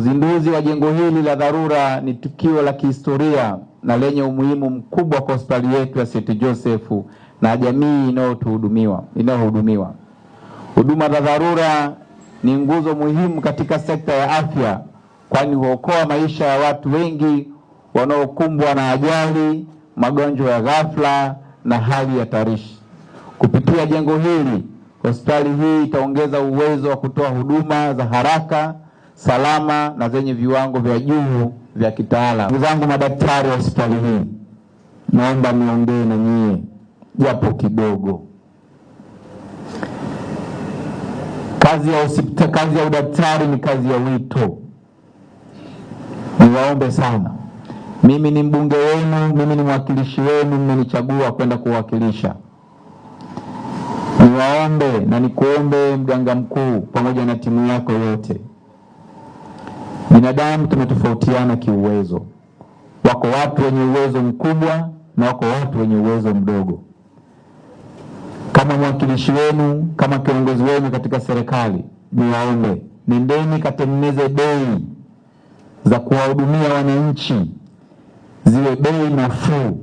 Uzinduzi wa jengo hili la dharura ni tukio la kihistoria na lenye umuhimu mkubwa kwa hospitali yetu ya St. Joseph na jamii inayohudumiwa. Huduma za dharura ni nguzo muhimu katika sekta ya afya, kwani huokoa maisha ya watu wengi wanaokumbwa na ajali, magonjwa ya ghafla na hali hatarishi. Kupitia jengo hili, hospitali hii itaongeza uwezo wa kutoa huduma za haraka, salama na zenye viwango vya juu vya kitaalamu. Ndugu zangu madaktari wa hospitali hii, naomba niongee na nyie japo kidogo. Kazi ya udaktari ni kazi ya wito. Niwaombe sana. Mimi ni mbunge wenu, mimi ni mwakilishi wenu, mmenichagua kwenda kuwakilisha. Niwaombe na nikuombe mganga mkuu pamoja na timu yako yote. Binadamu tumetofautiana kiuwezo. Wako watu wenye uwezo mkubwa na wako watu wenye uwezo mdogo. Kama mwakilishi wenu, kama kiongozi wenu katika serikali, niwaombe, nendeni katengeneze bei za kuwahudumia wananchi, ziwe bei nafuu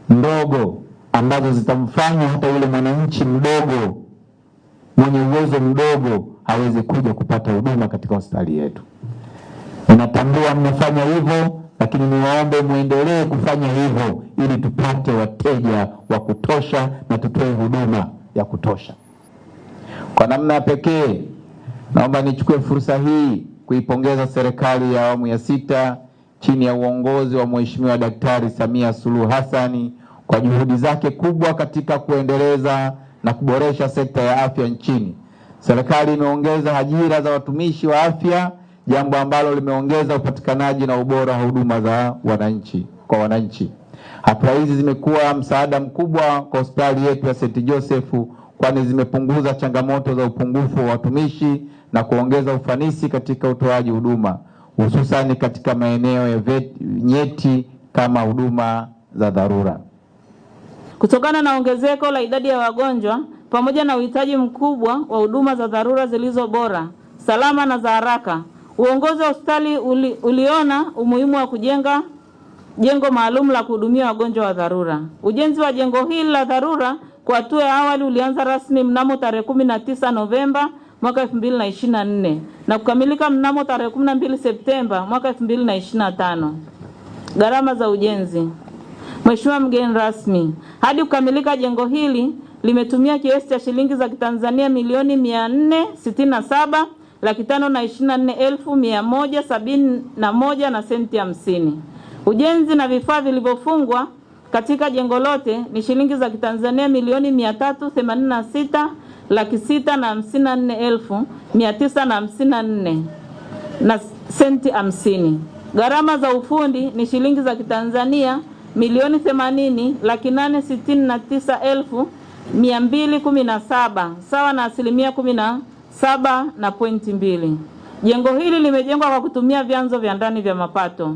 ndogo, ambazo zitamfanya hata yule mwananchi mdogo mwenye uwezo mdogo aweze kuja kupata huduma katika hospitali yetu. Ninatambua mnafanya hivyo, lakini niwaombe muendelee kufanya hivyo ili tupate wateja wa kutosha na tutoe huduma ya kutosha. Kwa namna ya pekee, naomba nichukue fursa hii kuipongeza serikali ya awamu ya 6 chini ya uongozi wa Mheshimiwa Daktari Samia Suluhu Hassan kwa juhudi zake kubwa katika kuendeleza na kuboresha sekta ya afya nchini. Serikali imeongeza ajira za watumishi wa afya, jambo ambalo limeongeza upatikanaji na ubora wa huduma za wananchi. Hatua hizi zimekuwa msaada mkubwa kwa hospitali yetu ya St. Joseph, kwani zimepunguza changamoto za upungufu wa watumishi na kuongeza ufanisi katika utoaji huduma, hususan katika maeneo ya nyeti kama huduma za dharura. Kutokana na ongezeko la idadi ya wagonjwa pamoja na uhitaji mkubwa wa huduma za dharura zilizo bora, salama na za haraka, uongozi wa hospitali uliona umuhimu wa kujenga jengo maalum la kuhudumia wagonjwa wa dharura. Ujenzi wa jengo hili la dharura kwa hatua ya awali ulianza rasmi mnamo tarehe 19 Novemba mwaka 2024 na kukamilika mnamo tarehe 12 Septemba mwaka 2025. Gharama za ujenzi. Mheshimiwa mgeni rasmi, hadi kukamilika jengo hili limetumia kiasi cha shilingi za Kitanzania milioni 467,524,171 na senti 50. Ujenzi na vifaa vilivyofungwa katika jengo lote ni shilingi za Kitanzania milioni 386,654,954 na senti 50. Gharama za ufundi ni shilingi za Kitanzania milioni 80,869,217 sawa na 17.2%. Jengo hili limejengwa kwa kutumia vyanzo vya ndani vya mapato.